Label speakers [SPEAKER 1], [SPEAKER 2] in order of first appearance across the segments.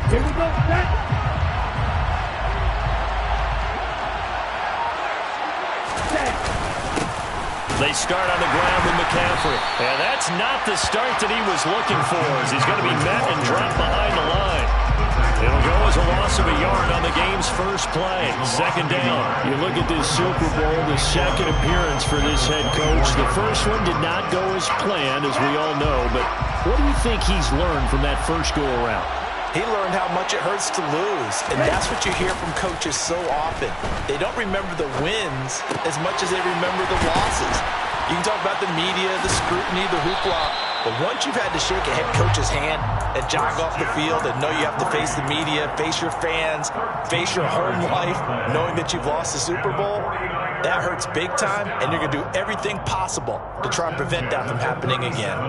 [SPEAKER 1] Here we go.
[SPEAKER 2] They start on the ground with McCaffrey. And that's not the start that he was looking for, as he's going to be met and dropped behind the line. It'll go as a loss of a yard on the game's first play. Second down. You look at this Super Bowl, the second appearance for this head coach. The first one did not go as planned, as we all know. But what do you think he's learned from that first go-around?
[SPEAKER 3] He learned how much it hurts to lose, and that's what you hear from coaches so often. They don't remember the wins as much as they remember the losses. You can talk about the media, the scrutiny, the hoopla, but once you've had to shake a head coach's hand and jog off the field and know you have to face the media, face your fans, face your home life, knowing that you've lost the Super Bowl, that hurts big time, and you're going to do everything possible to try and prevent that from happening again.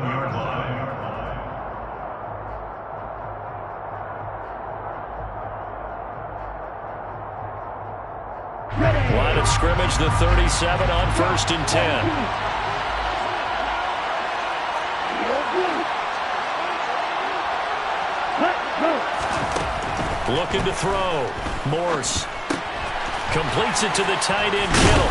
[SPEAKER 2] Line of scrimmage, the 37 on 1st and 10. Looking to throw. Morse completes it to the tight end, Kittle.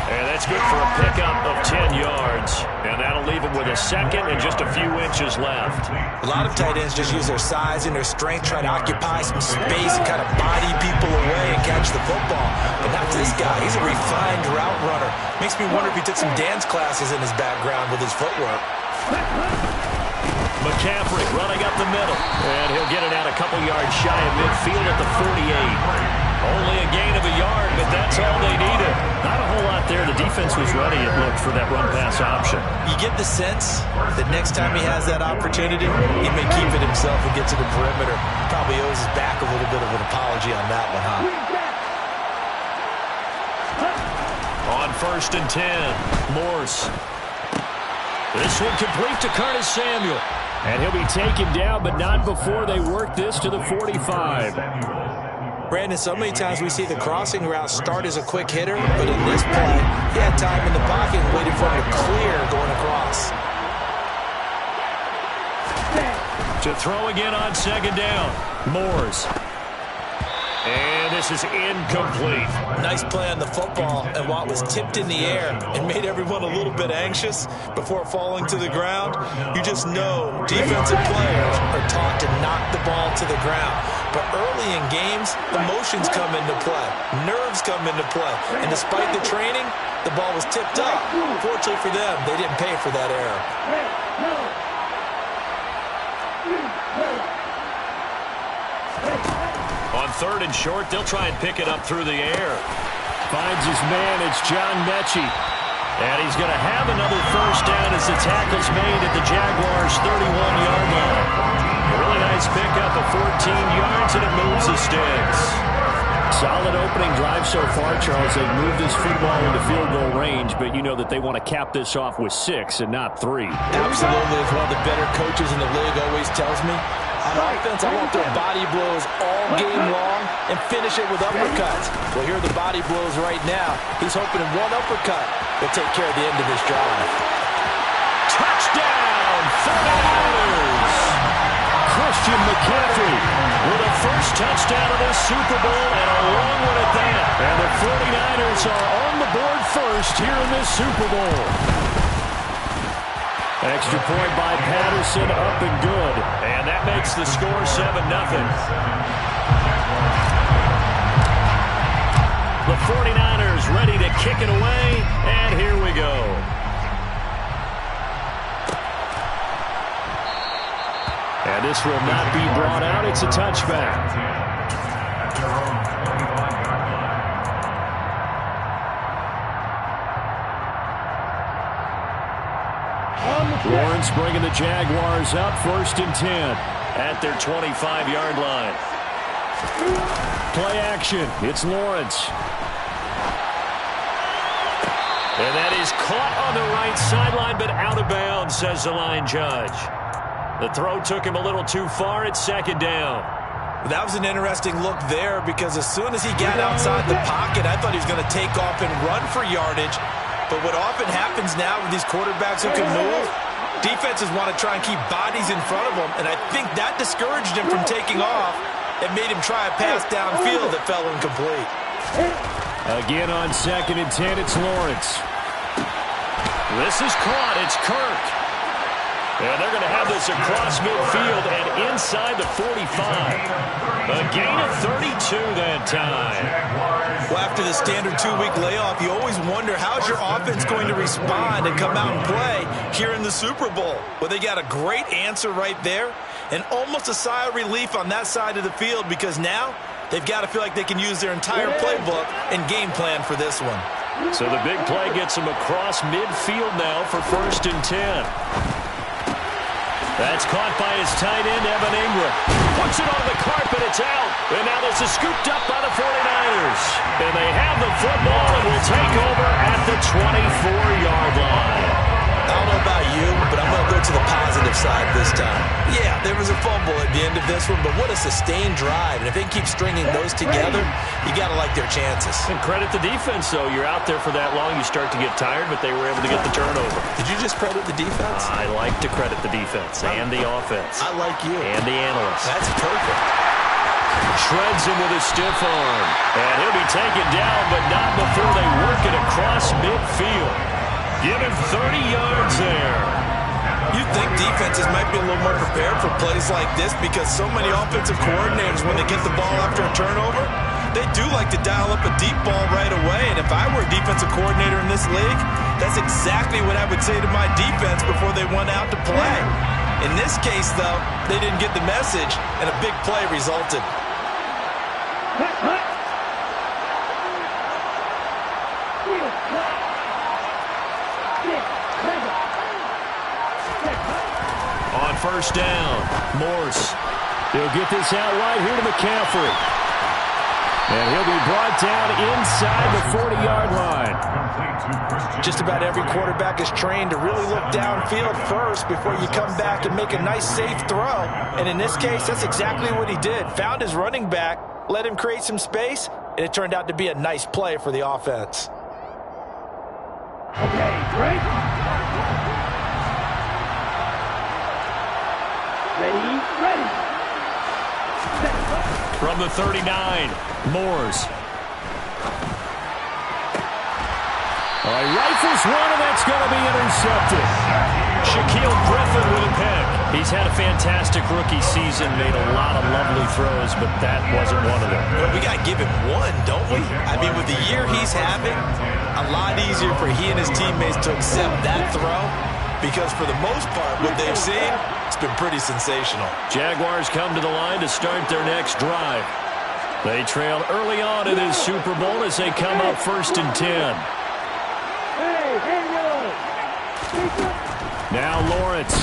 [SPEAKER 2] And that's good for a pickup of 10 yards. And that'll leave him with a second and just a few inches left.
[SPEAKER 3] A lot of tight ends just use their size and their strength, try to occupy some space and kind of body people away and catch the football. But not this guy. He's a refined route runner. Makes me wonder if he took some dance classes in his background with his footwork.
[SPEAKER 2] McCaffrey running up the middle. And he'll get it out a couple yards shy of midfield at the 48. Only a gain of a yard, but that's all they needed. Not a whole lot there. The defense was ready, it looked, for that run-pass option.
[SPEAKER 3] You get the sense that next time he has that opportunity, he may keep it himself and get to the perimeter. Probably owes his back a little bit of an apology on that one, huh?
[SPEAKER 2] On 1st and 10, Morse. This one complete to Curtis Samuel. And he'll be taken down, but not before they work this to the 45.
[SPEAKER 3] Brandon, so many times we see the crossing route start as a quick hitter, but in this play, he had time in the pocket and waited for him to clear going across.
[SPEAKER 2] To throw again on 2nd down, Morse. And this is incomplete.
[SPEAKER 3] Nice play on the football, and while it was tipped in the air and made everyone a little bit anxious before falling to the ground, you just know defensive players are taught to knock the ball to the ground. But early in games, emotions come into play. Nerves come into play. And despite the training, the ball was tipped up. Fortunately for them, they didn't pay for that error.
[SPEAKER 2] On 3rd and short, they'll try and pick it up through the air. Finds his man, it's John Mechie. And he's going to have another first down as the tackle's made at the Jaguars' 31-yard line. A really nice pickup of 14 yards, and it moves the sticks. Solid opening drive so far, Charles. They've moved this football into field goal range, but you know that they want to cap this off with 6 and not 3.
[SPEAKER 3] Absolutely. As one of the better coaches in the league always tells me, on offense, I want their body blows all game long and finish it with uppercuts. Well, here are the body blows right now. He's hoping in one uppercut will take care of the end of this drive.
[SPEAKER 2] Touchdown, 49ers! Christian McCaffrey with a first touchdown of this Super Bowl, and a long one at that. And the 49ers are on the board first here in this Super Bowl. Extra point by Patterson, up and good. And that makes the score 7-0. The 49ers ready to kick it away, and here we go. And this will not be brought out. It's a touchback. Lawrence bringing the Jaguars up, 1st and 10 at their 25-yard line. Play action. It's Lawrence. And that is caught on the right sideline, but out of bounds, says the line judge. The throw took him a little too far. It's 2nd down.
[SPEAKER 3] That was an interesting look there, because as soon as he got outside the pocket, I thought he was going to take off and run for yardage. But what often happens now with these quarterbacks who can move, Defenses want to try and keep bodies in front of them, and I think that discouraged him from taking off and made him try a pass downfield that fell incomplete.
[SPEAKER 2] Again on 2nd and 10, it's Lawrence. This is caught. It's Kirk. And they're going to have this across midfield and inside the 45. A gain of 32 that time.
[SPEAKER 3] Well, after the standard 2-week layoff, you always wonder how's your offense going to respond and come out and play here in the Super Bowl. Well, they got a great answer right there and almost a sigh of relief on that side of the field because now they've got to feel like they can use their entire playbook and game plan for this one.
[SPEAKER 2] So the big play gets them across midfield now for 1st and 10. That's caught by his tight end, Evan Ingram. Puts it on the carpet, it's out. And now this is scooped up by the 49ers. And they have the football and will take over at the 24-yard line.
[SPEAKER 3] I don't know about you, but I'm going to go to the positive side this time. Yeah, there was a fumble at the end of this one, but what a sustained drive. And if they keep stringing those together, you got to like their chances.
[SPEAKER 2] And credit the defense, though. You're out there for that long, you start to get tired, but they were able to get the turnover.
[SPEAKER 3] Did you just credit the defense?
[SPEAKER 2] I like to credit the defense and the offense.
[SPEAKER 3] I like you.
[SPEAKER 2] And the analysts.
[SPEAKER 3] That's perfect.
[SPEAKER 2] Shreds him with a stiff arm. And he'll be taken down, but not before they work it across midfield. Give him 30 yards there.
[SPEAKER 3] You'd think defenses might be a little more prepared for plays like this because so many offensive coordinators, when they get the ball after a turnover, they do like to dial up a deep ball right away. And if I were a defensive coordinator in this league, that's exactly what I would say to my defense before they went out to play. In this case, though, they didn't get the message, and a big play resulted.
[SPEAKER 2] On 1st down, Morse. He'll get this out wide here to McCaffrey. And he'll be brought down inside the 40-yard line.
[SPEAKER 3] Just about every quarterback is trained to really look downfield first before you come back and make a nice, safe throw. And in this case, that's exactly what he did. Found his running back, let him create some space, and it turned out to be a nice play for the offense.
[SPEAKER 1] Okay, great. Ready.
[SPEAKER 2] From the 39, Moores. All right, rifles one, and that's going to be intercepted. Shaquille Griffin with a pick. He's had a fantastic rookie season, made a lot of lovely throws, but that wasn't one of them.
[SPEAKER 3] Well, we got to give him one, don't we? I mean, with the year he's having, a lot easier for he and his teammates to accept that throw because for the most part, what they've seen, it's been pretty sensational.
[SPEAKER 2] Jaguars come to the line to start their next drive. They trail early on in this Super Bowl as they come up 1st and 10. Now Lawrence.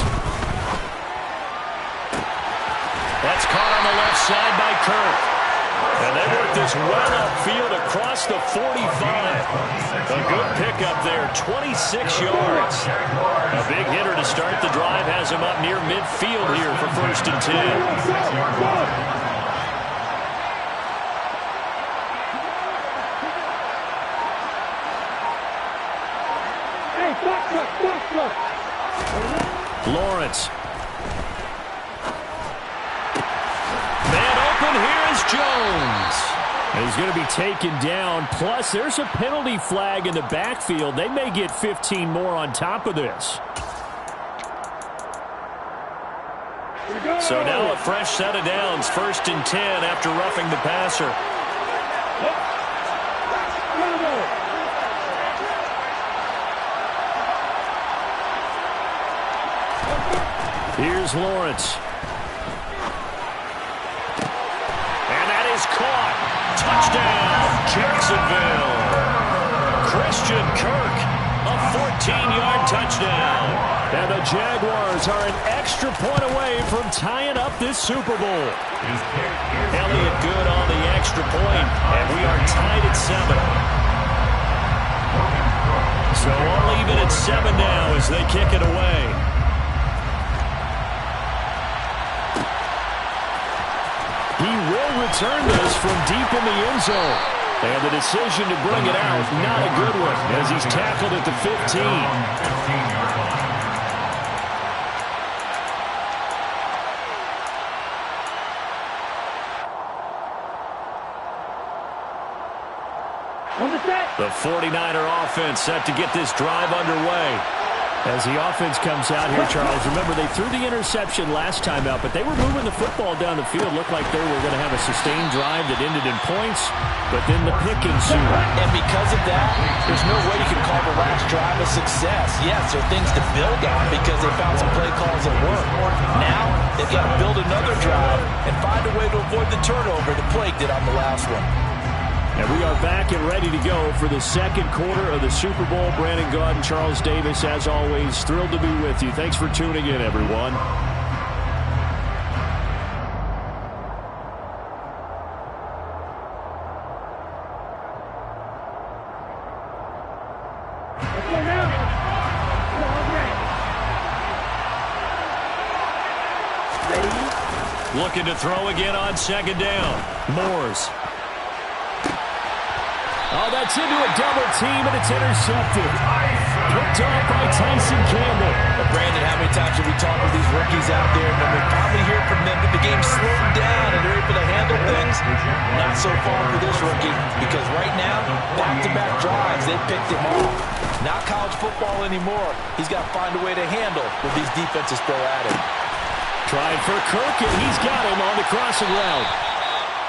[SPEAKER 2] That's caught on the left side by Kirk. And they work this well upfield across the 45. A good pickup there, 26 yards. A big hitter to start the drive has him up near midfield here for 1st and 10. Lawrence. Man open, here is Jones. He's going to be taken down. Plus, there's a penalty flag in the backfield. They may get 15 more on top of this. So now a fresh set of downs. 1st and 10 after roughing the passer. Here's Lawrence. And that is caught. Touchdown, Jacksonville. Christian Kirk, a 14-yard touchdown. And the Jaguars are an extra point away from tying up this Super Bowl. Elliott good on the extra point, and we are tied at 7. So all even at 7 now as they kick it away. He will return this from deep in the end zone. And the decision to bring it out, not a good one, as he's tackled at the 15.
[SPEAKER 1] On the set.
[SPEAKER 2] The 49er offense set to get this drive underway. As the offense comes out here, Charles, remember they threw the interception last time out, but they were moving the football down the field. Looked like they were going to have a sustained drive that ended in points, but then the pick ensued.
[SPEAKER 3] And because of that, there's no way you can call the last drive a success. Yes, there are things to build on because they found some play calls that work. Now, they've got to build another drive and find a way to avoid the turnover the Plague did on the last one.
[SPEAKER 2] And we are back and ready to go for the second quarter of the Super Bowl. Brandon Gaud and Charles Davis, as always, thrilled to be with you. Thanks for tuning in, everyone. Looking to throw again on second down. Moores. Oh, that's into a double team, and it's intercepted. Picked off by Tyson Campbell.
[SPEAKER 3] But Brandon, how many times have we talked with these rookies out there, and when we finally hear from them that the game slowed down and they're able to handle things? Not so far for this rookie, because right now, back-to-back drives, they picked him off. Not college football anymore. He's got to find a way to handle what these defenses throw at him.
[SPEAKER 2] Tried for Kirk, and he's got him on the crossing route.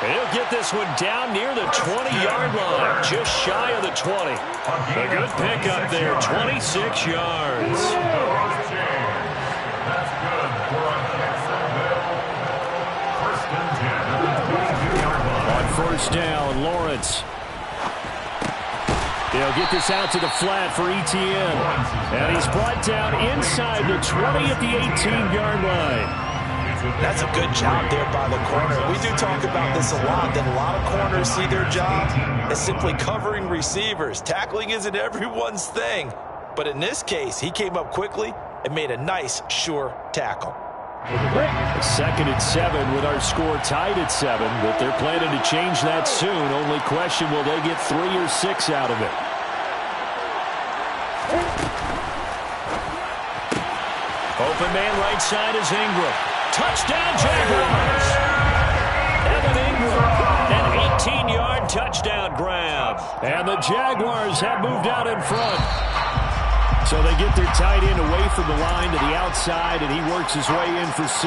[SPEAKER 2] He'll get this one down near the 20-yard line, just shy of the 20. A good pickup there, 26 yards. On first down, Lawrence. They'll get this out to the flat for Etienne. And he's brought down inside the 20 at the 18-yard line.
[SPEAKER 3] That's a good job there by the corner. We do talk about this a lot, that a lot of corners see their job as simply covering receivers. Tackling isn't everyone's thing. But in this case, he came up quickly and made a nice, sure tackle.
[SPEAKER 2] Second and 7 with our score tied at 7, but they're planning to change that soon. Only question, will they get 3 or 6 out of it? Open man right side is Ingram. Touchdown, Jaguars! Evan Ingram, an 18-yard touchdown grab. And the Jaguars have moved out in front. So they get their tight end away from the line to the outside, and he works his way in for 6.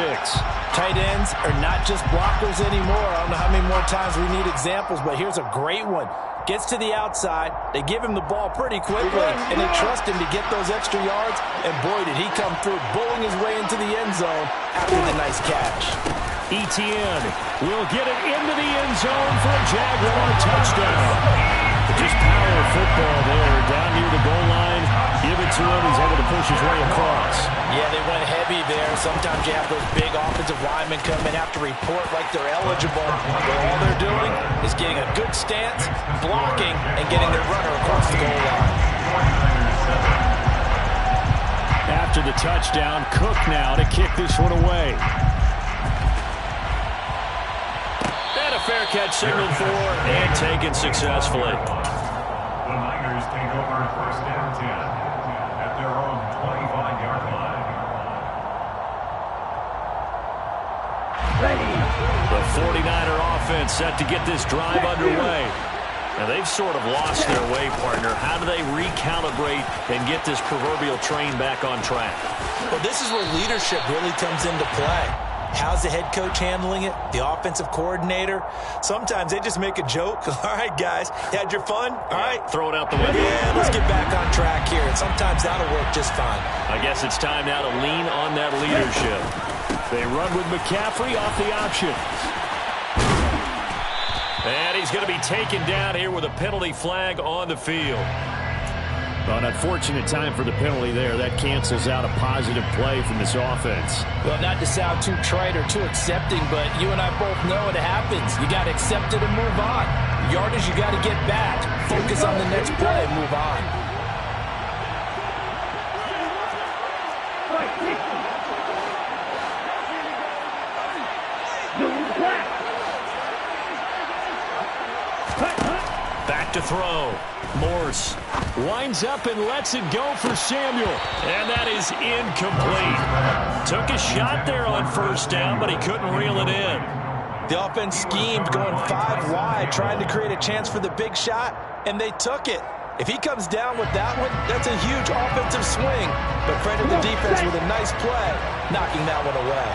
[SPEAKER 3] Tight ends are not just blockers anymore. I don't know how many more times we need examples, but here's a great one. Gets to the outside, they give him the ball pretty quickly, and they trust him to get those extra yards, and boy, did he come through, bowling his way into the end zone after the nice catch.
[SPEAKER 2] Etienne will get it into the end zone for a Jaguar touchdown. Just power football there, down near the goal line. Give it to him, he's able to push his way across.
[SPEAKER 3] Yeah, they went heavy there. Sometimes you have those big offensive linemen come in, have to report like they're eligible. But all they're doing is getting a good stance, blocking, and getting their runner across the goal line.
[SPEAKER 2] After the touchdown, Cook now to kick this one away. And a fair catch signaled for and taken successfully.
[SPEAKER 4] The Niners take over first and 10 at their own 25-yard line.
[SPEAKER 2] The 49er offense set to get this drive underway. Now, they've sort of lost their way, partner. How do they recalibrate and get this proverbial train back on track?
[SPEAKER 3] Well, this is where leadership really comes into play. How's the head coach handling it? The offensive coordinator? Sometimes they just make a joke. All right, guys, had your fun? All right.
[SPEAKER 2] Throw it out the window.
[SPEAKER 3] Yeah, let's get back on track here. And sometimes that'll work just fine.
[SPEAKER 2] I guess it's time now to lean on that leadership. They run with McCaffrey off the option. And he's going to be taken down here with a penalty flag on the field. Well, an unfortunate time for the penalty there. That cancels out a positive play from this offense.
[SPEAKER 3] Well, not to sound too trite or too accepting, but you and I both know it happens. You got to accept it and move on. Yardage, you got to get back. Focus on the next play and move on.
[SPEAKER 2] Back to throw. Morse winds up and lets it go for Samuel. And that is incomplete. Took a shot there on first down, but he couldn't reel it in.
[SPEAKER 3] The offense schemed going 5 wide, trying to create a chance for the big shot, and they took it. If he comes down with that one, that's a huge offensive swing. But credit the defense with a nice play, knocking that one away.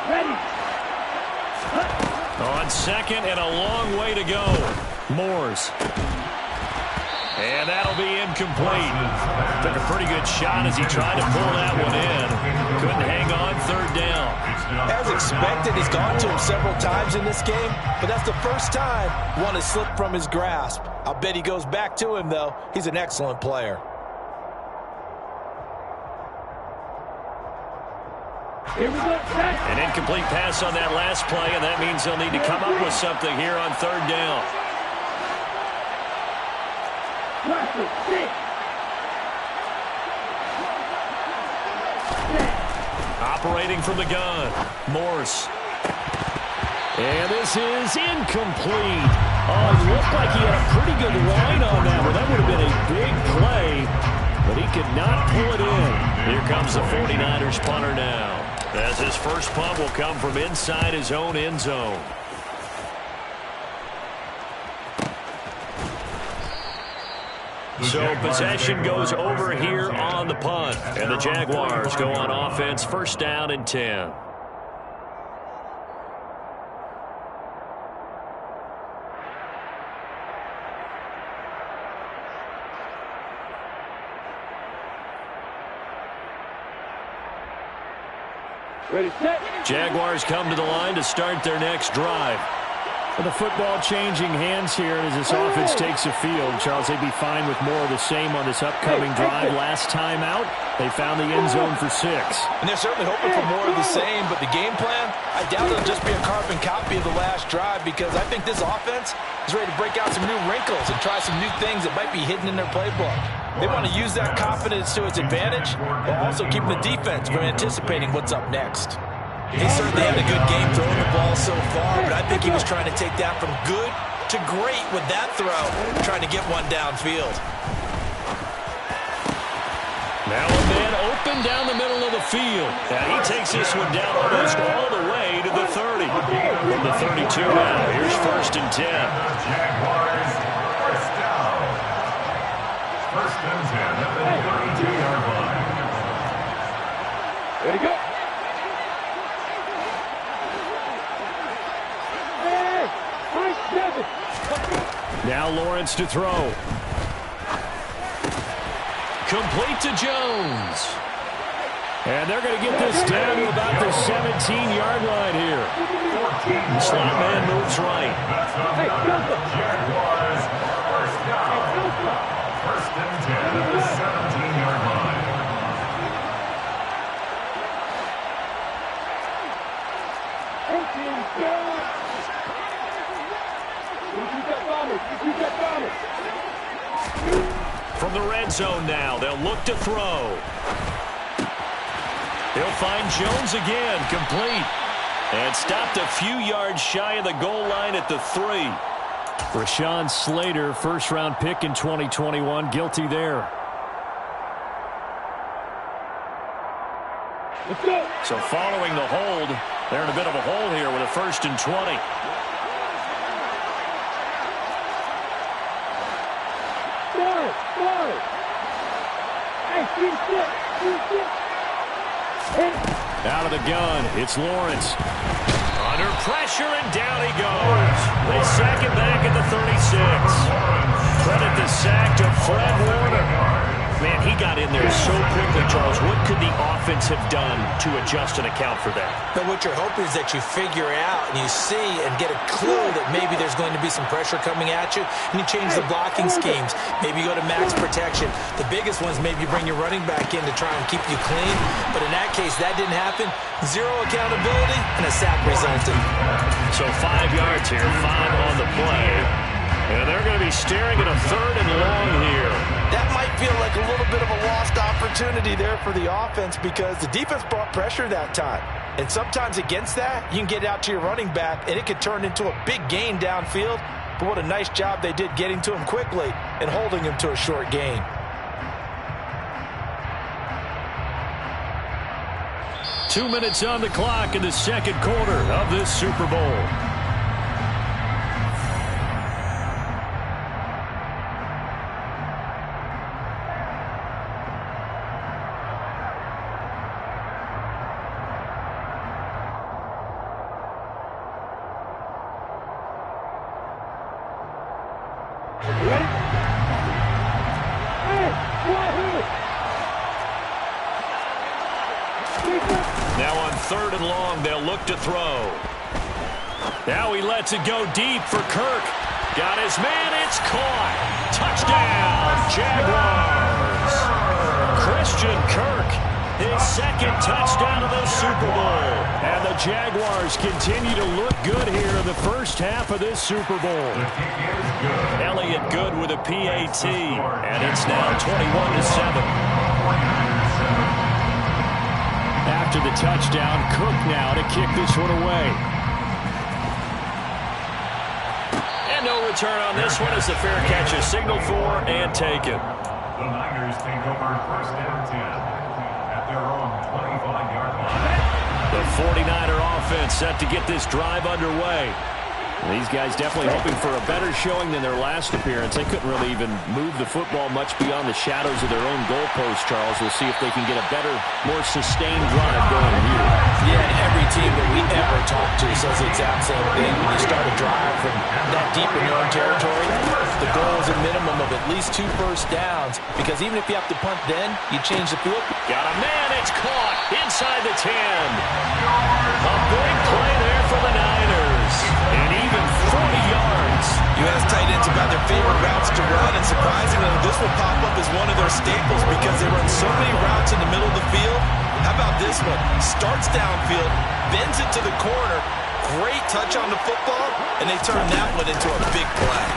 [SPEAKER 1] Ready.
[SPEAKER 2] On second and a long way to go. Moores. And that'll be incomplete. Took a pretty good shot as he tried to pull that one in. Couldn't hang on, third down.
[SPEAKER 3] As expected, he's gone to him several times in this game, but that's the first time one has slipped from his grasp. I'll bet he goes back to him, though. He's an excellent player.
[SPEAKER 1] Here we go.
[SPEAKER 2] An incomplete pass on that last play, and that means they'll need to come up with something here on third down. Operating from the gun, Morse. And this is incomplete. Oh, it looked like he had a pretty good line on that one. That would have been a big play, but he could not pull it in. Here comes the 49ers punter now, as his first punt will come from inside his own end zone. So possession goes over here on the punt, and the Jaguars go on offense, first down and 10.
[SPEAKER 1] Ready, set.
[SPEAKER 2] Jaguars come to the line to start their next drive.
[SPEAKER 5] With the football changing hands here as this offense takes the field, Charles, they'd be fine with more of the same on this upcoming drive. Last time out, they found the end zone for 6.
[SPEAKER 3] And they're certainly hoping for more of the same, but the game plan, I doubt it'll just be a carbon copy of the last drive, because I think this offense is ready to break out some new wrinkles and try some new things that might be hidden in their playbook. They want to use that confidence to its advantage, while also keeping the defense from anticipating what's up next. He certainly had a good game throwing the ball so far, but I think he was trying to take that from good to great with that throw, trying to get one downfield.
[SPEAKER 2] Now a man open down the middle of the field. And he takes this one down almost all the way to the 30. From the 32 now, here's first and 10.
[SPEAKER 4] Jaguars, first down. First and 10 at the 32-yard line.
[SPEAKER 1] Ready, go.
[SPEAKER 2] Now Lawrence to throw. Complete to Jones. And they're going to get this down to about the 17-yard line here. The slot man moves right.
[SPEAKER 4] Jaguars, first down. First and 10 at the 17-yard line.
[SPEAKER 2] From the red zone now, they'll look to throw. He'll find Jones again, complete. And stopped a few yards shy of the goal line at the 3.
[SPEAKER 5] Rashawn Slater, first-round pick in 2021, guilty there.
[SPEAKER 1] Let's go.
[SPEAKER 2] So following the hold, they're in a bit of a hole here with a first and 20. Out of the gun, it's Lawrence. Under pressure, and down he goes. They sack him back at the 36. Credit the sack to Fred Warner. Man, he got in there so quickly, Charles. What could the offense have done to adjust and account for that?
[SPEAKER 3] But what you're hoping is that you figure out and you see and get a clue that maybe there's going to be some pressure coming at you, and you change the blocking schemes. Maybe you go to max protection. The biggest ones, maybe you bring your running back in to try and keep you clean. But in that case, that didn't happen. Zero accountability, and a sack resulted.
[SPEAKER 2] So 5 yards here, 5 on the play. And they're going to be staring at a third and long here.
[SPEAKER 3] That might feel like a little bit of a lost opportunity there for the offense, because the defense brought pressure that time. And sometimes against that, you can get out to your running back, and it could turn into a big gain downfield. But what a nice job they did getting to him quickly and holding him to a short gain.
[SPEAKER 2] 2 minutes on the clock in the second quarter of this Super Bowl. Now on 3rd and long, they'll look to throw. Now he lets it go deep for Kirk. Got his man, it's caught. Touchdown, Jaguars. Christian Kirk, his second touchdown of the Super Bowl. And the Jaguars continue to look good here in the first half of this Super Bowl. Elliott good with a PAT, and it's now 21-7. After the touchdown, Cook now to kick this one away. And no return on this one as the fair catch is signaled for and taken.
[SPEAKER 4] The Niners take over 1st and 10 at their own 25-yard line.
[SPEAKER 2] The 49er offense set to get this drive underway. These guys definitely hoping for a better showing than their last appearance. They couldn't really even move the football much beyond the shadows of their own goalpost, Charles. We'll see if they can get a better, more sustained drive going here.
[SPEAKER 3] Yeah, and every team that we ever talk to says the exact same thing. When you start a drive from that deep in your own territory, the goal is a minimum of at least 2 first downs, because even if you have to punt then, you change the field.
[SPEAKER 2] Got a man, it's caught inside the 10. A big play there for the Niners. And even 40 yards.
[SPEAKER 3] You ask tight ends about their favorite routes to run, and surprisingly, this will pop up as one of their staples because they run so many routes in the middle of the field. How about this one? Starts downfield, bends it to the corner, great touch on the football, and they turn that one into a big play.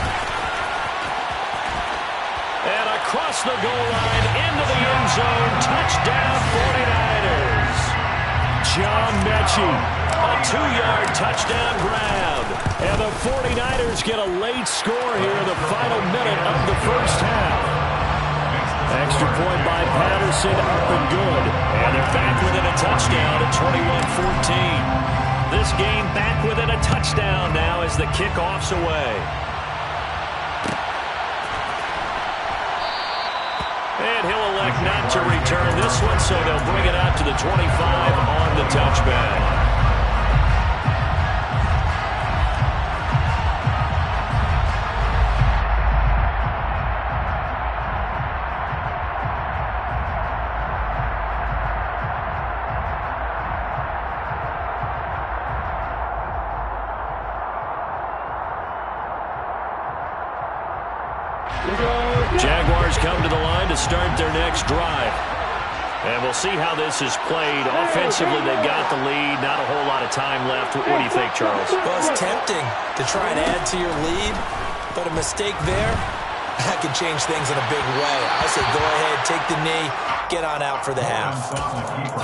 [SPEAKER 2] And across the goal line, into the end zone, touchdown 49ers. John Mechie, a 2-yard touchdown grab. And the 49ers get a late score here in the final minute of the first half. Extra point by Patterson, up and good. And they're back within a touchdown at 21-14. This game back within a touchdown now as the kickoff's away. And he'll elect not to return this one, so they'll bring it out to the 25 on the touchback. Jaguars come to the line to start their next drive. And we'll see how this is played. Offensively, they've got the lead. Not a whole lot of time left. What do you think, Charles?
[SPEAKER 3] Well, it's tempting to try and add to your lead, but a mistake there, that can change things in a big way. I say go ahead, take the knee, get on out for the half.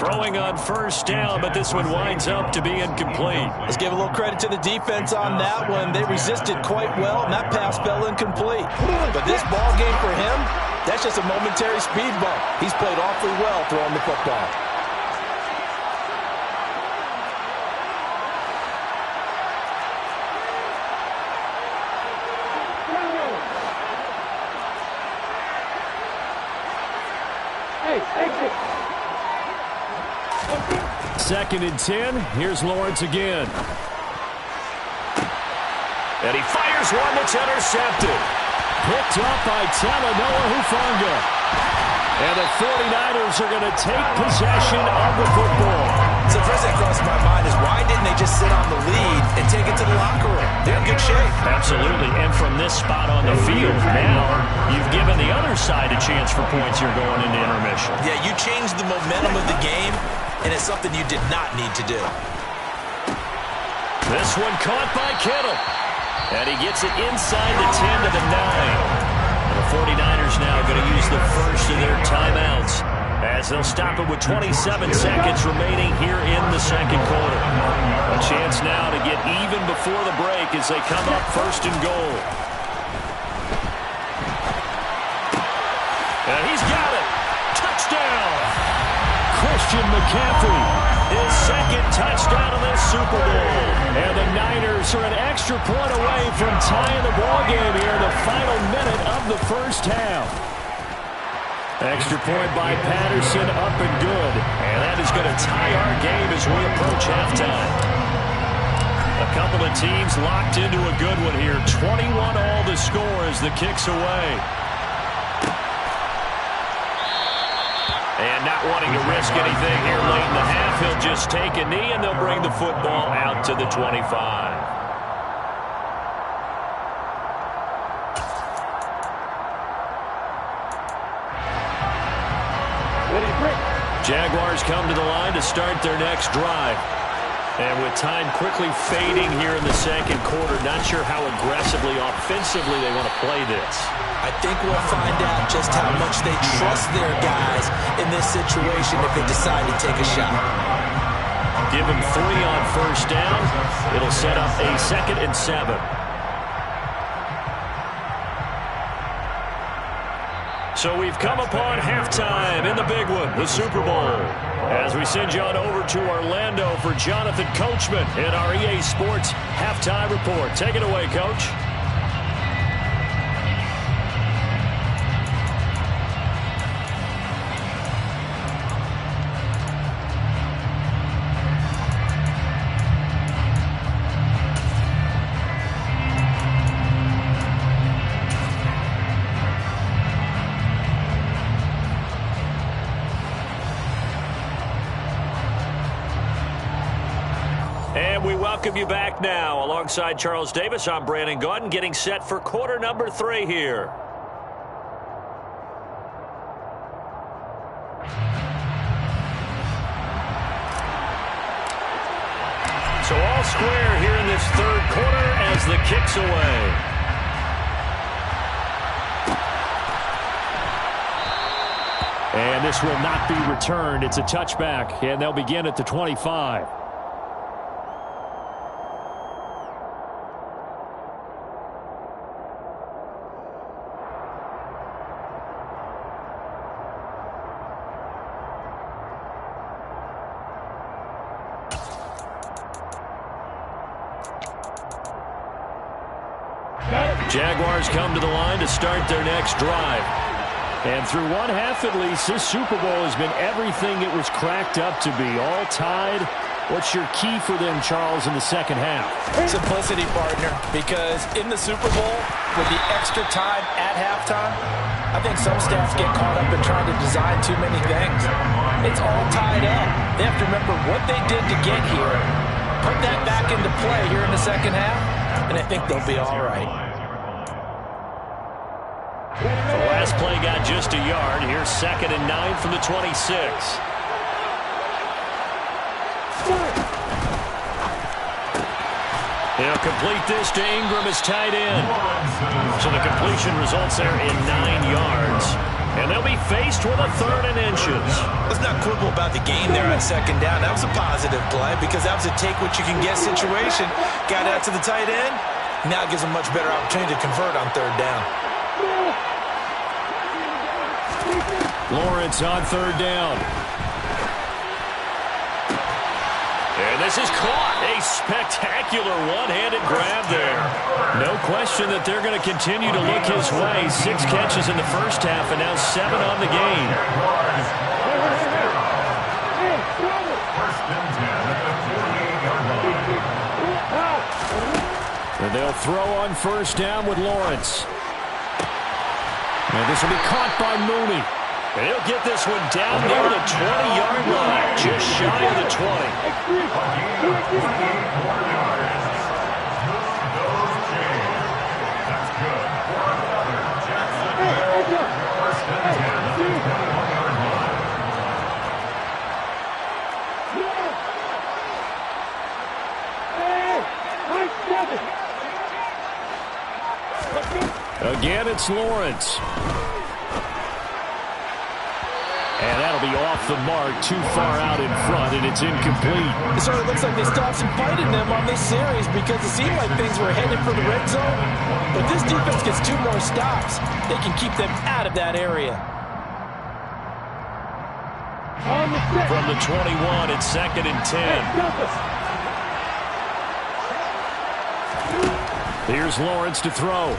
[SPEAKER 2] Throwing on first down, but this one winds up to be incomplete.
[SPEAKER 3] Let's give a little credit to the defense on that one. They resisted quite well, and that pass fell incomplete. But this ball game for him, that's just a momentary speed bump. He's played awfully well throwing the football.
[SPEAKER 2] Second and 10. Here's Lawrence again. And he fires one that's intercepted. Picked up by Talanoa Hufanga. And the 49ers are going to take possession of the football.
[SPEAKER 3] So the first thing that crossed my mind is why didn't they just sit on the lead and take it to the locker room? They're in good shape.
[SPEAKER 2] Absolutely. And from this spot on the field, now you've given the other side a chance for points here going into intermission.
[SPEAKER 3] Yeah, you changed the momentum of the game, and it's something you did not need to do.
[SPEAKER 2] This one caught by Kittle. And he gets it inside the 10 to the 9. And the 49ers now going to use the first of their timeouts as they'll stop it with 27 seconds remaining here in the second quarter. A chance now to get even before the break as they come up first and goal. And he's got it. Touchdown. Christian McCaffrey. his second touchdown of this Super Bowl.
[SPEAKER 5] And the Niners are an extra point away from tying the ball game here in the final minute of the first half. Extra point by Patterson, up and good.
[SPEAKER 2] And that is going to tie our game as we approach halftime. A couple of teams locked into a good one here. 21 all the score as the kick's away. And not wanting to risk anything here late in the half, he'll just take a knee and they'll bring the football out to the 25. Jaguars come to the line to start their next drive. And with time quickly fading here in the second quarter, not sure how aggressively, offensively they want to play this.
[SPEAKER 3] I think we'll find out just how much they trust their guys in this situation if they decide to take a shot.
[SPEAKER 2] Give them 3 on first down. It'll set up a 2nd and 7. So we've come upon halftime in the big one, the Super Bowl. As we send you on over to Orlando for Jonathan Coachman in our EA Sports Halftime Report. Take it away, Coach. And we welcome you back now. Alongside Charles Davis, I'm Brandon Gaudin, getting set for quarter number 3 here. So all square here in this third quarter as the kick's away.
[SPEAKER 5] And this will not be returned. It's a touchback, and they'll begin at the 25.
[SPEAKER 2] Jaguars come to the line to start their next drive.
[SPEAKER 5] And through one half at least, this Super Bowl has been everything it was cracked up to be. All tied. What's your key for them, Charles, in the second half?
[SPEAKER 3] Simplicity, partner, because in the Super Bowl, with the extra time at halftime, I think some staffs get caught up in trying to design too many things. It's all tied up. They have to remember what they did to get here, put that back into play here in the second half, and I think they'll be all right.
[SPEAKER 2] The last play got just a yard. Here's 2nd and 9 from the 26. He'll complete this to Ingram as tight end. So the completion results there in 9 yards. And they'll be faced with a 3rd and inches.
[SPEAKER 3] Let's not quibble about the game there on 2nd down. That was a positive play because that was a take-what-you-can-get situation. Got out to the tight end. Now gives them a much better opportunity to convert on 3rd down.
[SPEAKER 5] Lawrence on 3rd down.
[SPEAKER 2] And this is caught. A spectacular one-handed grab there.
[SPEAKER 5] No question that they're going to continue to look his way. 6 catches in the first half and now 7 on the game. And they'll throw on first down with Lawrence. And this will be caught by Mooney.
[SPEAKER 2] And he'll get this one down near the 20-yard line, just shy of the
[SPEAKER 5] 20. Again, it's Lawrence. And that'll be off the mark, too far out in front, and it's incomplete.
[SPEAKER 3] It sort of looks like they stopped some fight in them on this series because it seemed like things were headed for the red zone. But this defense gets 2 more stops. They can keep them out of that area.
[SPEAKER 2] From the 21, it's 2nd and 10. Here's Lawrence to throw.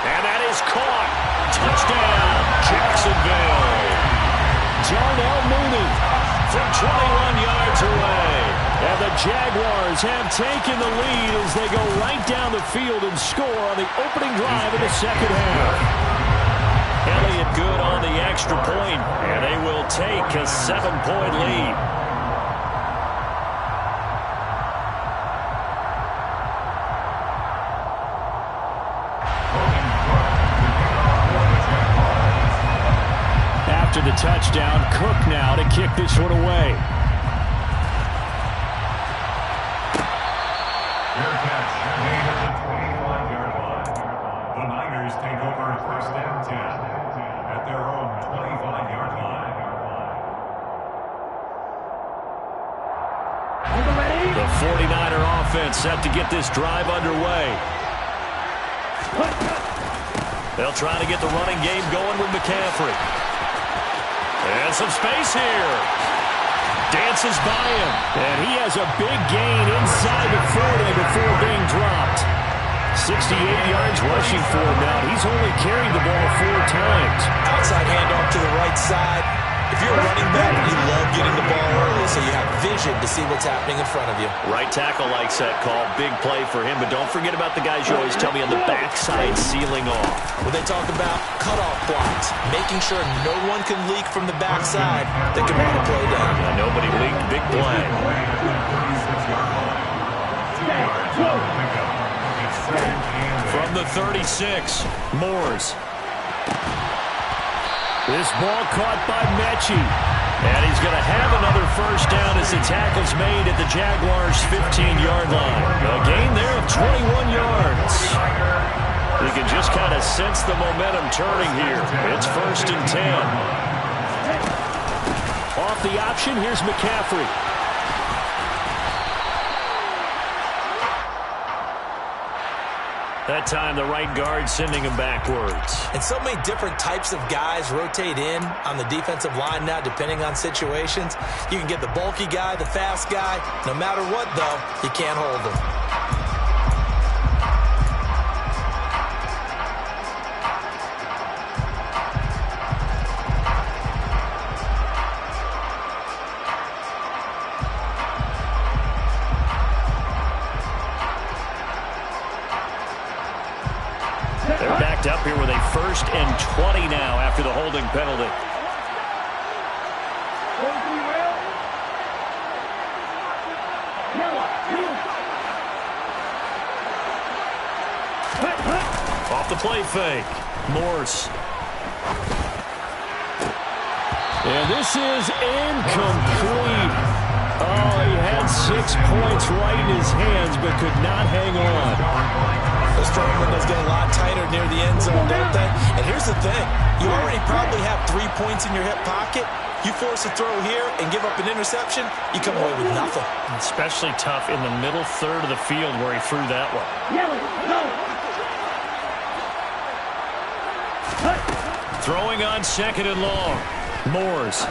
[SPEAKER 2] And that is caught. Touchdown, Jacksonville. Darnell Mooney from 21 yards away. And the Jaguars have taken the lead as they go right down the field and score on the opening drive of the second half. Elliott good on the extra point, and they will take a 7-point lead. After the touchdown, Cook now to kick this one away.
[SPEAKER 4] Fair catch made at the 25-yard line. The Niners take over 1st and 10 at their own 25-yard line.
[SPEAKER 2] The 49er offense set to get this drive underway. They'll try to get the running game going with McCaffrey. And some space here. Dances by him. And he has a big gain inside the 40 before being dropped. 68 yards rushing for him now. He's only carried the ball 4 times.
[SPEAKER 3] Outside handoff to the right side. If you're a running back, you love getting the ball early so you have vision to see what's happening in front of you.
[SPEAKER 2] Right tackle likes that call. Big play for him. But don't forget about the guys you always tell me on the backside sealing off.
[SPEAKER 3] When they talk about cutoff blocks, making sure no one can leak from the backside that can run a play down.
[SPEAKER 2] Yeah, nobody leaked. Big play. From the 36, Moores. This ball caught by Mechie. And he's going to have another first down as the tackle's made at the Jaguars' 15-yard line. A gain there of 21 yards. You can just kind of sense the momentum turning here. It's 1st and 10. Off the option, here's McCaffrey. That time, the right guard sending him backwards.
[SPEAKER 3] And so many different types of guys rotate in on the defensive line now, depending on situations. You can get the bulky guy, the fast guy. No matter what, though, you can't hold them.
[SPEAKER 2] They're backed up here with a 1st and 20 now after the holding penalty. Off the play fake. Morse.
[SPEAKER 5] And this is incomplete. Oh, he had 6 points right in his hands but could not hang on.
[SPEAKER 3] Those throwing windows get a lot tighter near the end zone, don't they? And here's the thing. You already probably have 3 points in your hip pocket. You force a throw here and give up an interception, you come away with nothing.
[SPEAKER 2] Especially tough in the middle third of the field where he threw that one. Throwing on 2nd and long. Moores.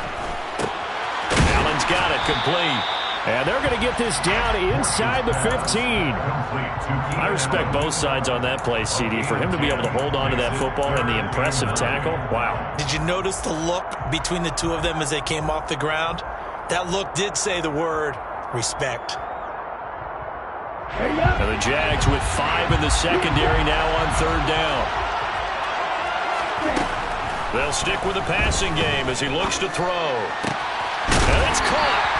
[SPEAKER 2] Allen's got it complete. And they're going to get this down inside the 15. I respect both sides on that play, CD. For him to be able to hold on to that football and the impressive tackle, wow.
[SPEAKER 3] Did you notice the look between the two of them as they came off the ground? That look did say the word respect.
[SPEAKER 2] And the Jags with 5 in the secondary now on 3rd down. They'll stick with the passing game as he looks to throw. And it's caught.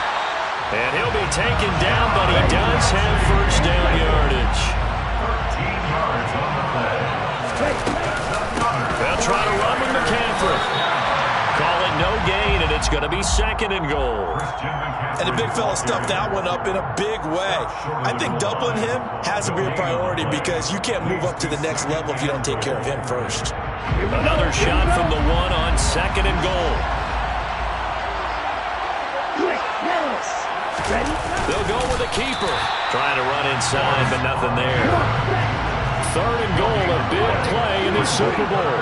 [SPEAKER 2] And he'll be taken down, but he does have 1st down yardage.
[SPEAKER 4] 13 yards on the play.
[SPEAKER 2] They'll try to run with McCaffrey. Call it no gain, and it's going to be 2nd and goal.
[SPEAKER 3] And the big fella stuffed that one up in a big way. I think doubling him has to be a priority because you can't move up to the next level if you don't take care of him first.
[SPEAKER 2] Another shot from the 1 on 2nd and goal. They'll go with a keeper. Trying to run inside, but nothing there. 3rd and goal, a big play in the Super Bowl.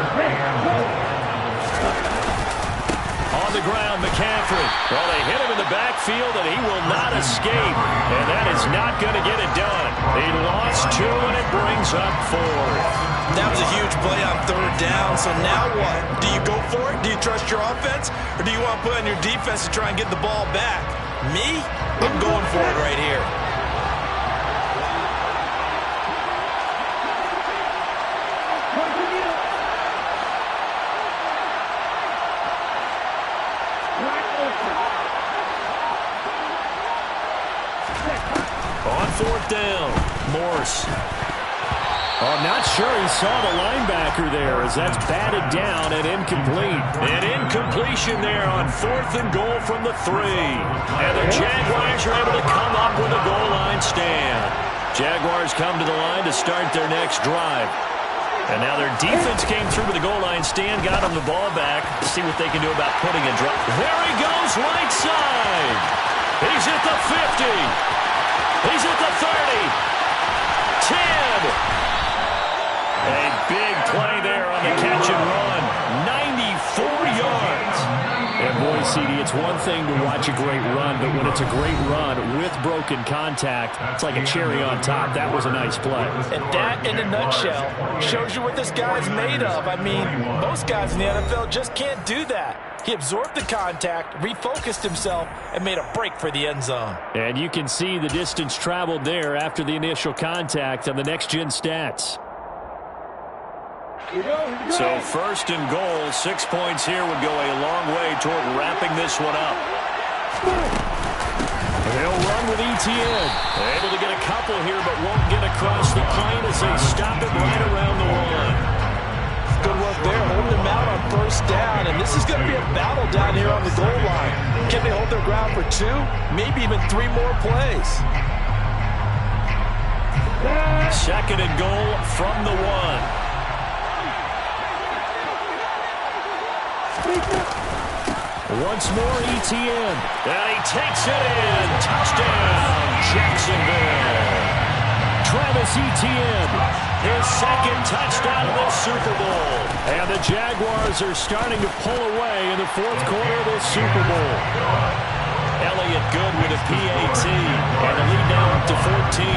[SPEAKER 5] ground, McCaffrey. Well, they hit him in the backfield, and he will not escape. And that is not going to get it done. He lost 2, and it brings up 4th.
[SPEAKER 3] That was a huge play on 3rd down, so now what? Do you go for it? Do you trust your offense? Or do you want to put on your defense to try and get the ball back? Me? I'm going for it right here.
[SPEAKER 5] On 4th down, Morse. I'm not sure he saw the linebacker there as that's batted down and incomplete. An incompletion there on 4th and goal from the 3. And the Jaguars are able to come up with a goal line stand. Jaguars come to the line to start their next drive. And now their defense came through with the goal line stand, got them the ball back. See what they can do about putting a drop. There he goes, right side. He's at the 50. He's at the 30. 10. A big play there on the catch and run. 94 yards. And boy, CD, it's one thing to watch a great run, but when it's a great run with broken contact, it's like a cherry on top. That was a nice play.
[SPEAKER 3] And that, in a nutshell, shows you what this guy's made of. I mean, most guys in the NFL just can't do that. He absorbed the contact, refocused himself, and made a break for the end zone.
[SPEAKER 5] And you can see the distance traveled there after the initial contact on the next-gen stats. So 1st and goal, 6 points here would go a long way toward wrapping this one up. They'll run with Etienne. Able to get a couple here, but won't get across the plane as they stop it right around the line.
[SPEAKER 3] Good work there, holding them out on 1st down, and this is going to be a battle down here on the goal line. Can they hold their ground for 2, maybe even 3 more plays?
[SPEAKER 5] 2nd and goal from the 1. Once more, Etienne. And he takes it in. Touchdown, Jacksonville. Travis Etienne, his 2nd touchdown of the Super Bowl. And the Jaguars are starting to pull away in the 4th quarter of this Super Bowl. Elliott good with a PAT. And the lead now up to 14.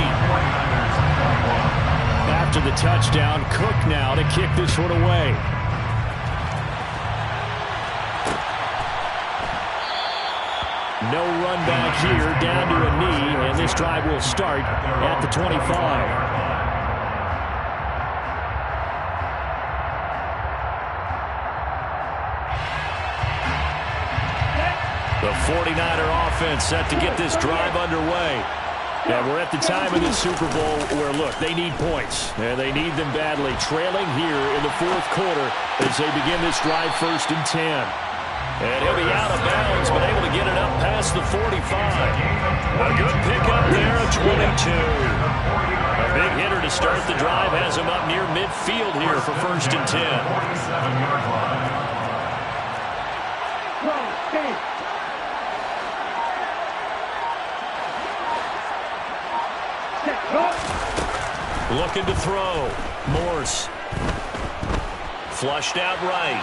[SPEAKER 5] After the touchdown, Cook now to kick this one away. No run back here, down to a knee, and this drive will start at the 25. The 49er offense set to get this drive underway. And we're at the time of the Super Bowl where, look, they need points, and they need them badly. Trailing here in the 4th quarter as they begin this drive 1st and 10. And he'll be out of bounds, but able to get it up past the 45. A good pickup there at 22. A big hitter to start the drive has him up near midfield here for 1st and 10.
[SPEAKER 4] 47-yard line.
[SPEAKER 5] Looking to throw. Morse. Flushed out right.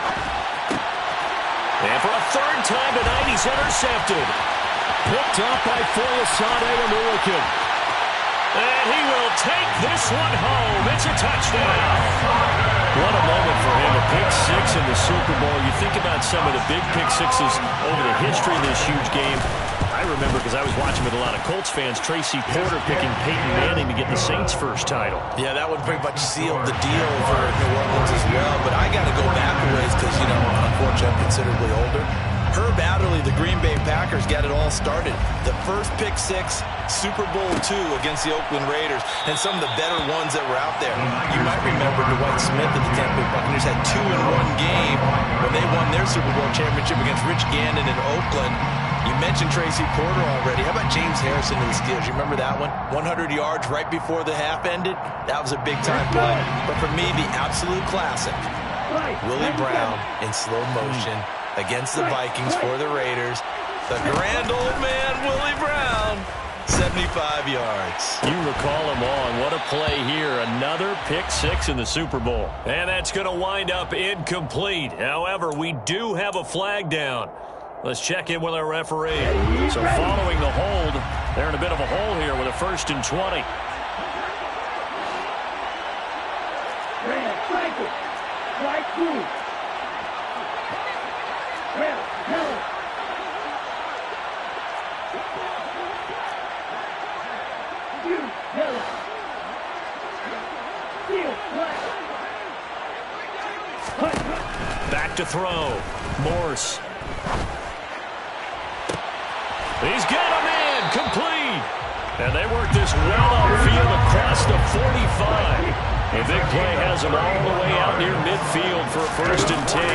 [SPEAKER 5] And for a 3rd time tonight, he's intercepted. Picked up by Foyesade American. And he will take this one home. It's a touchdown. What a moment for him. A pick 6 in the Super Bowl. You think about some of the big pick 6s over the history of this huge game. I remember, because I was watching with a lot of Colts fans, Tracy Porter picking Peyton Manning to get the Saints' first title.
[SPEAKER 3] Yeah, that would pretty much seal the deal for New Orleans as well. But I got to go back a ways because, you know, unfortunately, I'm considerably older. Herb Adderley, the Green Bay Packers, got it all started. The first pick 6, Super Bowl II against the Oakland Raiders, and some of the better ones that were out there. You might remember Dwight Smith of the Tampa Bay Buccaneers had 2 in one game when they won their Super Bowl championship against Rich Gannon in Oakland. You mentioned Tracy Porter already. How about James Harrison of the Steelers? You remember that one? 100 yards right before the half ended? That was a big-time play. But for me, the absolute classic, Willie Brown in slow motion against the Vikings for the Raiders. The grand old man, Willie Brown, 75 yards.
[SPEAKER 5] You recall him on. What a play here. Another pick 6 in the Super Bowl. And that's going to wind up incomplete. However, we do have a flag down.
[SPEAKER 2] Let's check in with our referee. So following the hold, they're in a bit of a hole here with a 1st and 20. Back to throw. Morse. He's got him in. Complete. And they work this well upfield across the 45. A big play has him all the way out near midfield for a 1st and 10.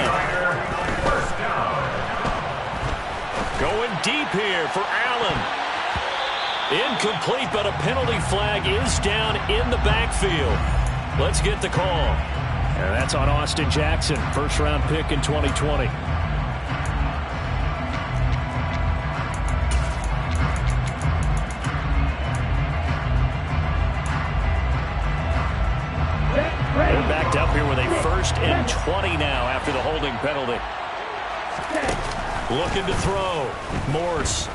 [SPEAKER 2] Going deep here for Allen. Incomplete, but a penalty flag is down in the backfield. Let's get the call.
[SPEAKER 5] And that's on Austin Jackson, 1st-round pick in 2020.
[SPEAKER 2] They're backed up here with a 1st and 20 now after the holding penalty. Looking to throw. Morse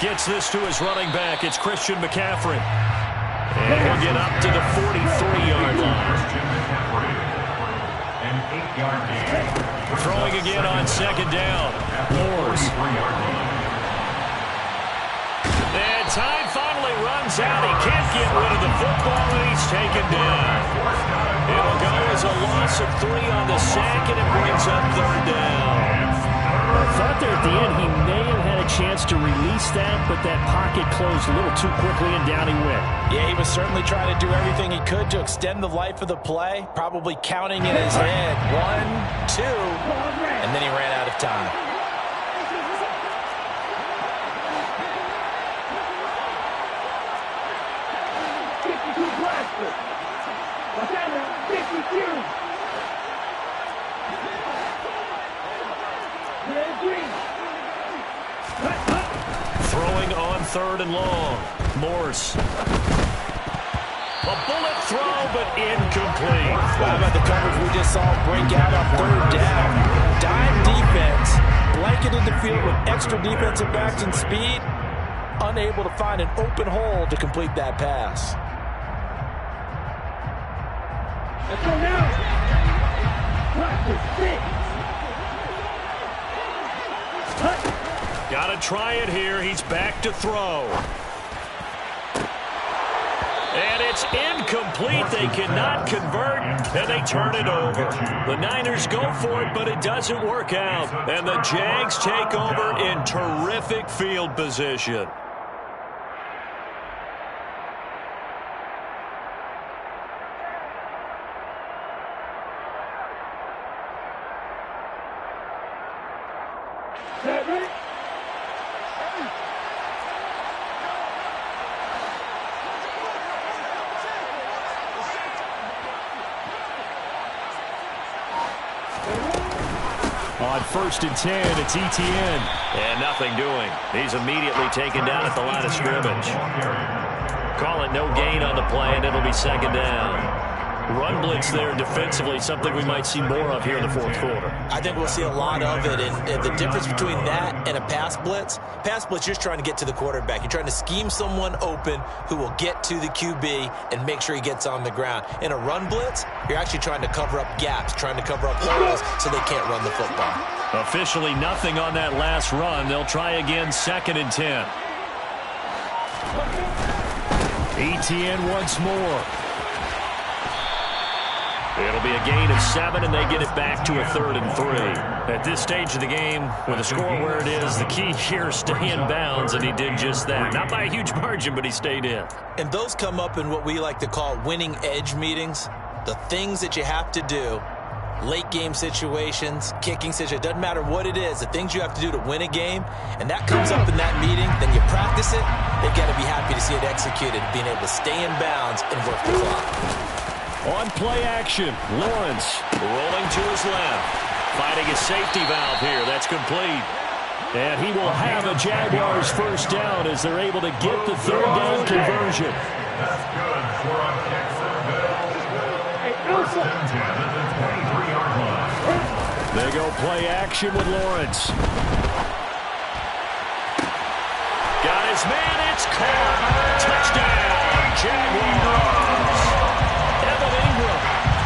[SPEAKER 2] gets this to his running back. It's Christian McCaffrey. And he'll get up to the 43-yard line.
[SPEAKER 4] An 8-yard gain.
[SPEAKER 2] Throwing again on 2nd down. Morse. And time finally runs out. He can't get rid of the football, and he's taken down. It'll go as a loss of 3 on the sack, and it brings up 3rd down.
[SPEAKER 5] I thought there at the end he may have had a chance to release that, but that pocket closed a little too quickly, and down he went.
[SPEAKER 3] Yeah, he was certainly trying to do everything he could to extend the life of the play, probably counting in his head 1, 2, and then he ran out of time.
[SPEAKER 2] Throwing on 3rd and long. Morse. A bullet throw, but incomplete.
[SPEAKER 3] How about the coverage we just saw break out on 3rd down? Dime defense, blanketed the field with extra defensive backs and speed, unable to find an open hole to complete that pass.
[SPEAKER 1] Let's go now. Practice 6.
[SPEAKER 2] Got to try it here. He's back to throw. And it's incomplete. They cannot convert, and they turn it over. The Niners go for it, but it doesn't work out. And the Jags take over in terrific field position.
[SPEAKER 5] On 1st and 10, it's Etienne.
[SPEAKER 2] And nothing doing. He's immediately taken down at the line of scrimmage. Call it no gain on the play, and it'll be 2nd down. Run blitz there defensively, something we might see more of here in the 4th quarter.
[SPEAKER 3] I think we'll see a lot of it, and the difference between that and a pass blitz, you're just trying to get to the quarterback. You're trying to scheme someone open who will get to the QB and make sure he gets on the ground. In a run blitz, you're actually trying to cover up gaps, trying to cover up holes so they can't run the football.
[SPEAKER 2] Officially nothing on that last run. They'll try again, 2nd and 10.
[SPEAKER 5] Etienne once more.
[SPEAKER 2] It'll be a gain of 7, and they get it back to a 3rd and 3. At this stage of the game, with the score where it is, the key here is stay in bounds, and he did just that. Not by a huge margin, but he stayed in.
[SPEAKER 3] And those come up in what we like to call winning edge meetings. The things that you have to do, late game situations, kicking situations, doesn't matter what it is, the things you have to do to win a game, and that comes up in that meeting, then you practice it, they've got to be happy to see it executed, being able to stay in bounds and work the clock.
[SPEAKER 5] On play action, Lawrence
[SPEAKER 2] rolling to his left. Finding a safety valve here. That's complete.
[SPEAKER 5] And he will have a Jaguars 1st down as they're able to get the 3rd down conversion.
[SPEAKER 4] That's good for a Jacksonville. 1st and 10 at the 23-yard line.
[SPEAKER 5] They go play action with Lawrence. Got his man, it's caught. Touchdown, Jaguars. Evan Ingram,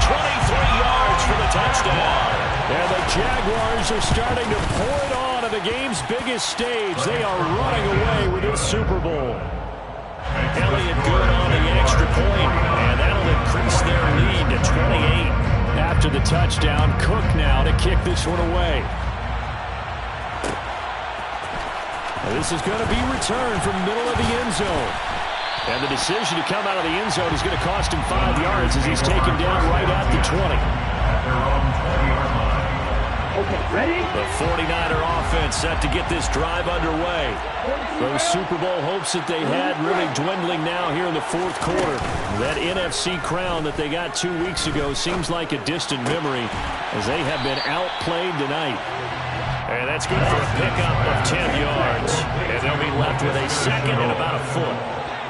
[SPEAKER 5] 23 yards for the touchdown. And the Jaguars are starting to pour it on at the game's biggest stage. They are running away with this Super Bowl. Elliott good on the extra point, and that'll increase their lead to 28. After the touchdown, Cook now to kick this one away. This is going to be returned from middle of the end zone. And the decision to come out of the end zone is going to cost him 5 yards as he's taken down right at the 20.
[SPEAKER 1] Okay, ready?
[SPEAKER 5] The 49er offense set to get this drive underway. Those Super Bowl hopes that they had really dwindling now here in the fourth quarter. That NFC crown that they got 2 weeks ago seems like a distant memory as they have been outplayed tonight. And that's good for a pickup of 10 yards. And they'll be left with a second and about a foot.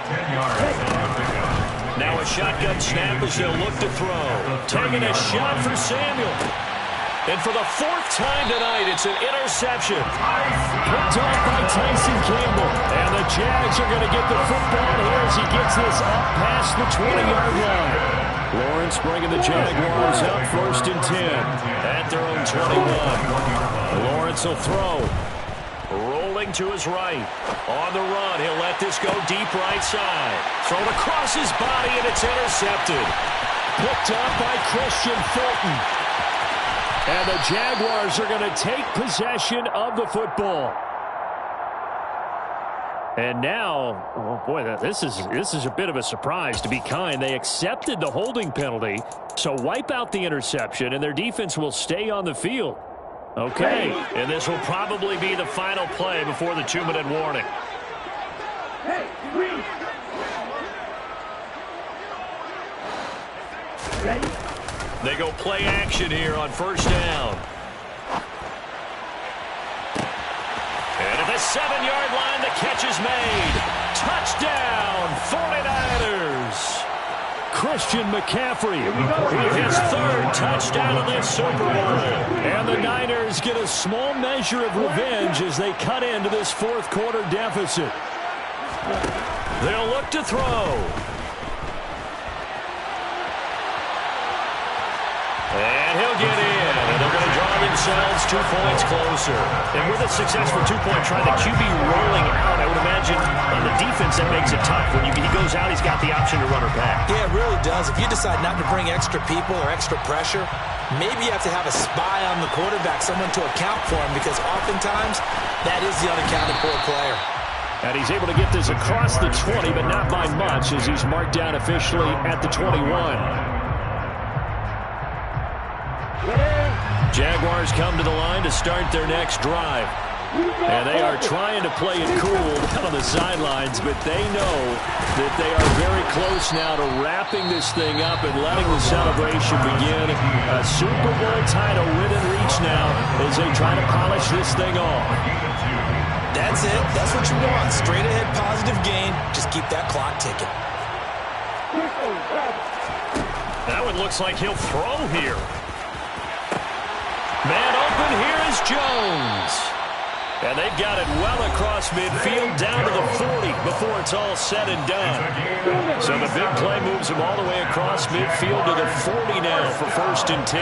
[SPEAKER 4] 10 yards on the pickup.
[SPEAKER 5] Now a shotgun snap as they'll look to throw. Taking a shot for Samuel. And for the fourth time tonight, it's an interception. Picked off by Tyson Campbell. And the Jags are going to get the football here as he gets this up past the 20-yard line. Lawrence bringing the Jaguars up 1st and 10 at their own 21. Lawrence will throw. Rolling to his right. On the run, he'll let this go deep right side. Thrown across his body, and it's intercepted. Picked up by Christian Fulton. And the Jaguars are going to take possession of the football. And now, oh boy, this is a bit of a surprise, to be kind. They accepted the holding penalty, so wipe out the interception, and their defense will stay on the field. Okay, and this will probably be the final play before the 2-minute warning.
[SPEAKER 1] Hey, green. Ready?
[SPEAKER 5] They go play action here on 1st down. And at the 7-yard line, the catch is made. Touchdown, 49ers. Christian McCaffrey with his 3rd touchdown of this Super Bowl. And the Niners get a small measure of revenge as they cut into this 4th quarter deficit. They'll look to throw. And he'll get in, and they're going to draw themselves 2 points closer. And with a successful 2-point try, the QB rolling out, I would imagine on the defense that makes it tough. When he goes out, he's got the option to run or pass.
[SPEAKER 3] Yeah, it really does. If you decide not to bring extra people or extra pressure, maybe you have to have a spy on the quarterback, someone to account for him, because oftentimes that is the unaccounted for player.
[SPEAKER 5] And he's able to get this across the 20, but not by much, as he's marked down officially at the 21. Jaguars come to the line to start their next drive. And they are trying to play it cool down on the sidelines, but they know that they are very close now to wrapping this thing up and letting the celebration begin. A Super Bowl title within reach now as they try to polish this thing off.
[SPEAKER 3] That's it. That's what you want. Straight ahead positive gain. Just keep that clock ticking.
[SPEAKER 5] That one looks like he'll throw here. Man open, here is Jones. And they've got it well across midfield down to the 40 before it's all said and done. So the big play moves him all the way across midfield to the 40 now for 1st and 10.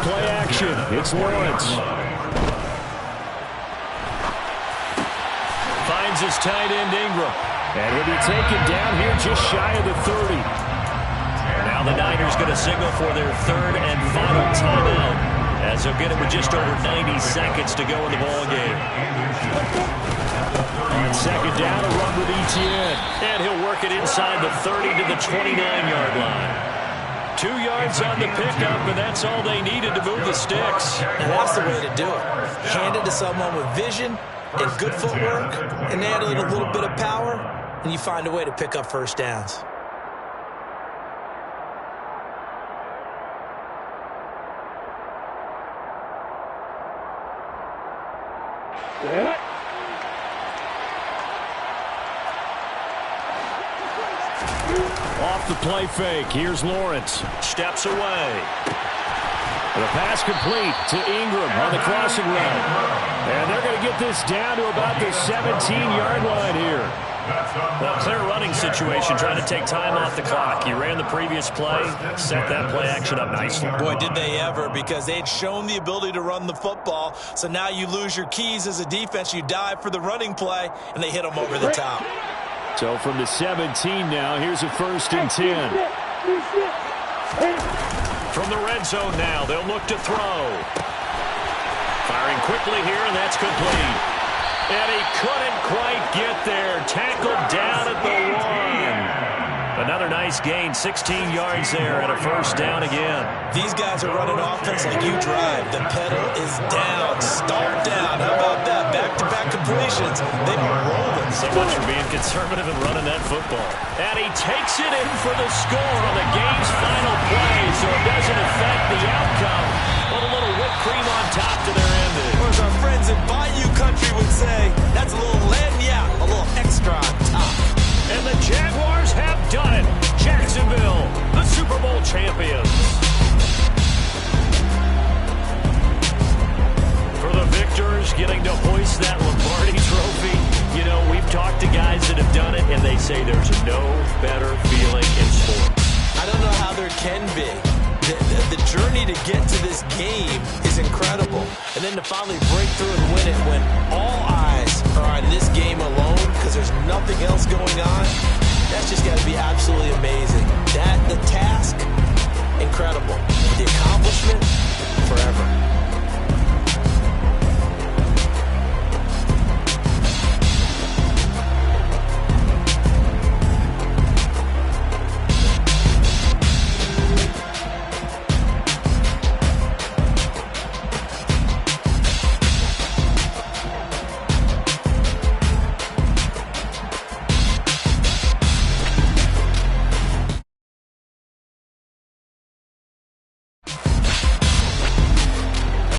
[SPEAKER 5] Play action. It's Lawrence. Finds his tight end Ingram. And he'll be taken down here just shy of the 30. Now the Niners going to signal for their 3rd and final timeout, as they'll get it with just over 90 seconds to go in the ballgame. On 2nd down, a run with Etienne. And he'll work it inside the 30 to the 29-yard line. 2 yards on the pickup, and that's all they needed to move the sticks.
[SPEAKER 3] And that's the way to do it. Hand it to someone with vision and good footwork, and add a little bit of power, and you find a way to pick up 1st downs.
[SPEAKER 5] Off the play fake, here's Lawrence. Steps away. The pass complete to Ingram on the crossing route. And they're going to get this down to about the 17-yard line here.
[SPEAKER 2] Well, clear running situation, trying to take time off the clock. He ran the previous play, set that play action up nicely.
[SPEAKER 3] Boy, did they ever, because they had shown the ability to run the football. So now you lose your keys as a defense. You dive for the running play, and they hit them over the top.
[SPEAKER 5] So from the 17 now, here's a 1st and 10.
[SPEAKER 2] From the red zone now, they'll look to throw. Firing quickly here, and that's complete. And he couldn't quite get there. Tackled down at the 1. Another nice gain, 16 yards there, and a 1st down again.
[SPEAKER 3] These guys are running offense like you drive. The pedal is down, start down. How about that? Back-to-back completions. They are rolling.
[SPEAKER 2] So much for being conservative and running that football. And he takes it in for the score on the game's final play, so it doesn't affect the outcome. But a little whipped cream on top to their ending.
[SPEAKER 3] Or as our friends in Bayou Country would say, that's a little lagniappe, a little extra on top.
[SPEAKER 2] And the Jaguars have done it. Jacksonville, the Super Bowl champions. For the victors, getting to hoist that Lombardi trophy. You know, we've talked to guys that have done it, and they say there's no better feeling in sports.
[SPEAKER 3] I don't know how there can be. The journey to get to this game is incredible. And then to finally break through and win it when all eyes are on this game alone because there's nothing else going on, that's just got to be absolutely amazing. To